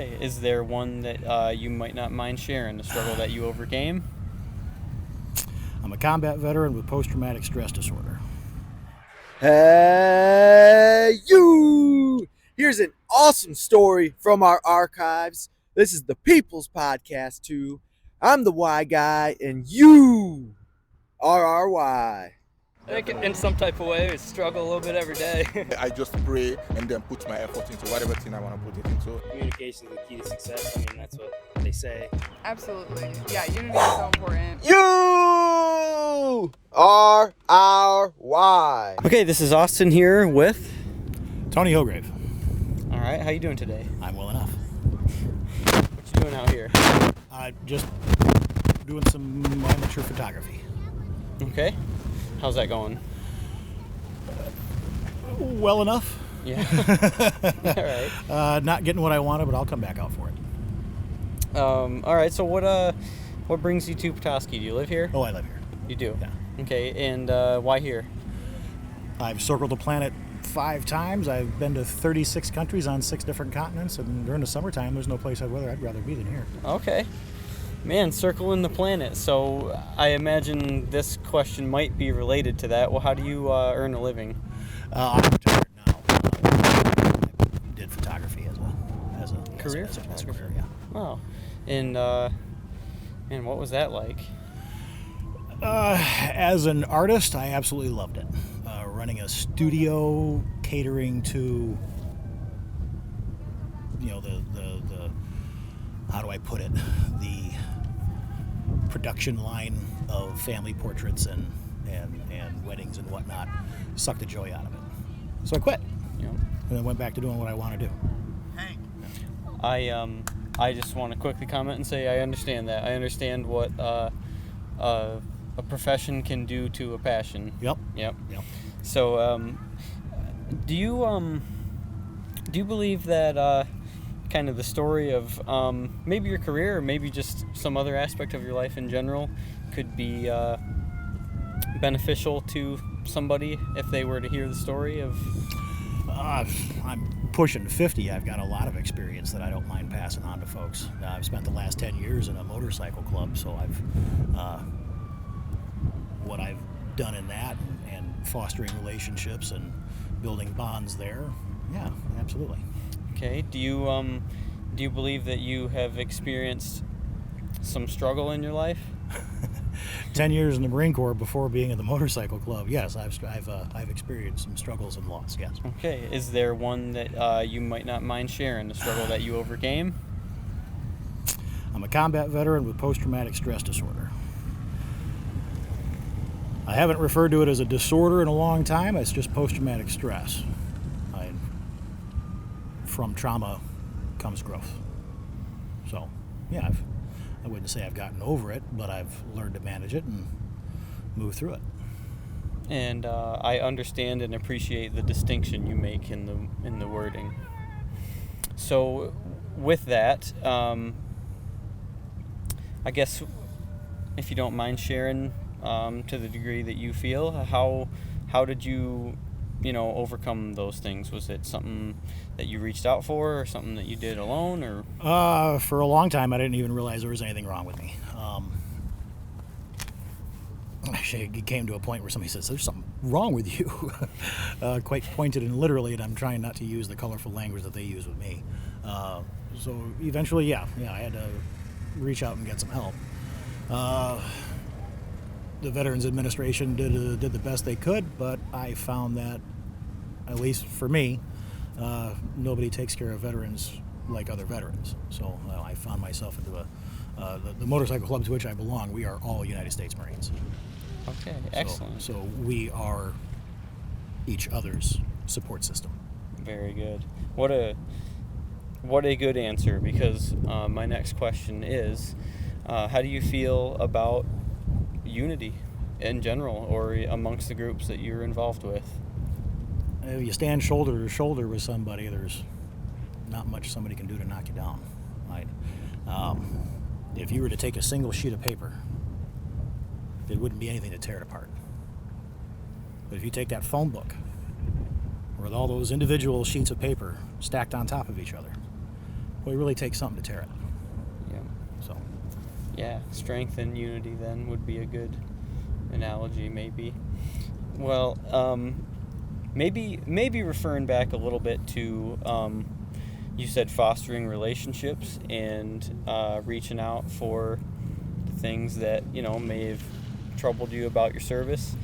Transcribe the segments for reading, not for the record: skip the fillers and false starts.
Is there one that you might not mind sharing, a struggle that you overcame? I'm a combat veteran with post-traumatic stress disorder. Hey, you! Here's an awesome story from our archives. This is the People's Podcast2. I'm the Y guy, and you are our Y. I think in some type of way, I struggle a little bit every day. I just pray and then put my effort into whatever thing I want to put it into. Communication is the key to success. I mean, that's what they say. Absolutely. Yeah, unity is so important. You are our Y. Okay, this is Austin here with... Tony Hograve. All right, how you doing today? I'm well enough. What you doing out here? Just doing some amateur photography. Okay. How's that going? Well enough. Yeah. All right. Not getting what I wanted, but I'll come back out for it. All right, so what brings you to Petoskey? Do you live here? Oh, I live here. You do? Yeah. Okay, and why here? I've circled the planet 5 times. I've been to 36 countries on 6 different continents, and during the summertime, there's no place I'd rather be than here. Okay. Man, circling the planet. So I imagine this question might be related to that. Well, how do you earn a living? I'm retired now. I did photography as a Career as a photographer? career, yeah. Oh, and what was that like? As an artist, I absolutely loved it. Running a studio, catering to, the how do I put it, the production line of family portraits and weddings and whatnot, sucked the joy out of it. So I quit. You know, And then went back to doing what I want to do. I just want to quickly comment and say I understand that. I understand what a profession can do to a passion. Yep. So, do you believe that kind of the story of maybe your career or maybe just some other aspect of your life in general could be beneficial to somebody if they were to hear the story of? I'm pushing 50. I've got a lot of experience that I don't mind passing on to folks. I've spent the last 10 years in a motorcycle club, so what I've done in that and fostering relationships and building bonds there, yeah, absolutely. Okay. Do you believe that you have experienced some struggle in your life? 10 years in the Marine Corps before being in the motorcycle club, yes, I've experienced some struggles and loss, yes. Okay. Is there one that you might not mind sharing, a struggle that you overcame? I'm a combat veteran with post-traumatic stress disorder. I haven't referred to it as a disorder in a long time. It's just post-traumatic stress. From trauma comes growth. So, yeah, I wouldn't say I've gotten over it, but I've learned to manage it and move through it. And I understand and appreciate the distinction you make in the wording. So, with that, I guess if you don't mind sharing, to the degree that you feel, how did you overcome those things? Was it something that you reached out for, or something that you did alone, or? For a long time, I didn't even realize there was anything wrong with me. Actually, it came to a point where somebody says, "There's something wrong with you," quite pointed and literally, and I'm trying not to use the colorful language that they use with me. So eventually, yeah, I had to reach out and get some help. The Veterans Administration did the best they could, but I found that, at least for me, nobody takes care of veterans like other veterans. So I found myself into the motorcycle club to which I belong. We are all United States Marines. Okay, excellent. So we are each other's support system. Very good. What a good answer, because my next question is, how do you feel about unity in general, or amongst the groups that you're involved with? If you stand shoulder to shoulder with somebody, there's not much somebody can do to knock you down. Right? If you were to take a single sheet of paper, there wouldn't be anything to tear it apart. But if you take that phone book with all those individual sheets of paper stacked on top of each other, Well, it really takes something to tear it. Yeah. So, Yeah, strength and unity then would be a good analogy, maybe. Well, maybe referring back a little bit to you said fostering relationships and reaching out for the things that may have troubled you about your service.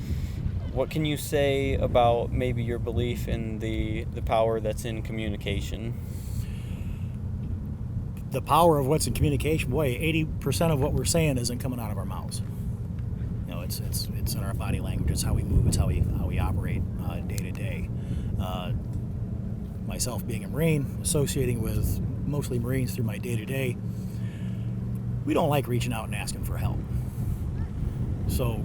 What can you say about maybe your belief in the power that's in communication? the power of what's in communication, boy, 80% of what we're saying isn't coming out of our mouths. It's in our body language. It's how we move. It's how we operate day to day. Myself being a Marine, associating with mostly Marines through my day to day, we don't like reaching out and asking for help. So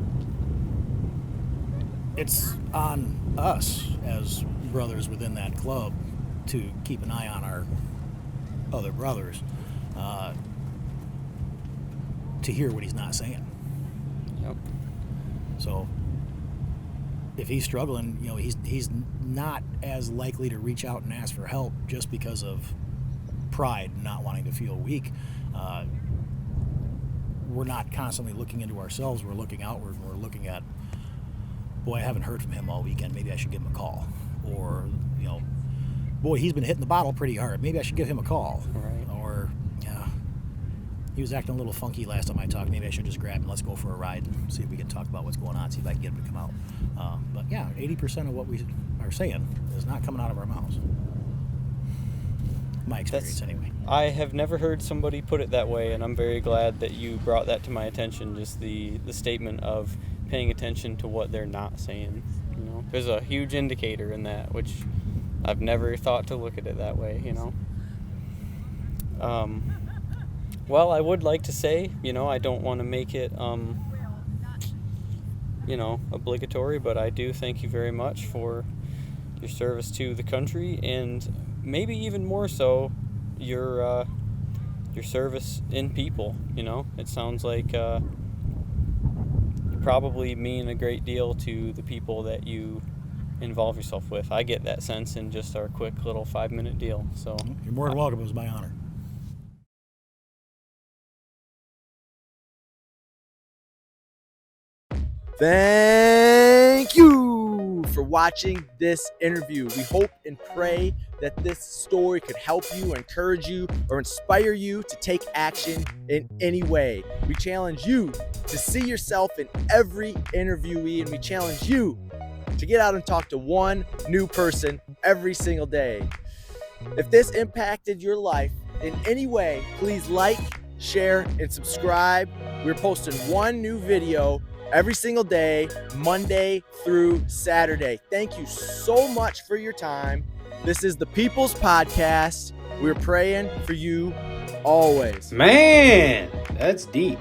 it's on us as brothers within that club to keep an eye on our other brothers, to hear what he's not saying. Yep. So if he's struggling, he's not as likely to reach out and ask for help just because of pride, not wanting to feel weak. We're not constantly looking into ourselves. We're looking outward, and we're looking at, boy, I haven't heard from him all weekend. Maybe I should give him a call. Or, boy, he's been hitting the bottle pretty hard. Maybe I should give him a call. Right. Or, he was acting a little funky last time I talked. Maybe I should just grab him. Let's go for a ride and see if we can talk about what's going on, see if I can get him to come out. But yeah, 80% of what we are saying is not coming out of our mouths. My experience, anyway. I have never heard somebody put it that way, and I'm very glad that you brought that to my attention, just the statement of paying attention to what they're not saying. There's a huge indicator in that, which I've never thought to look at it that way, Well, I would like to say, I don't want to make it, obligatory, but I do thank you very much for your service to the country, and maybe even more so, your service in people. It sounds like you probably mean a great deal to the people that you involve yourself with. I get that sense in just our quick little 5-minute deal. So You're more than welcome. It was my honor. Thank you for watching this interview. We hope and pray that this story could help you, encourage you, or inspire you to take action in any way. We challenge you to see yourself in every interviewee, and we challenge you to get out and talk to one new person every single day. If this impacted your life in any way, please like, share, and subscribe. We're posting one new video every single day, Monday through Saturday. Thank you so much for your time. This is the People's Podcast. We're praying for you always. Man, that's deep.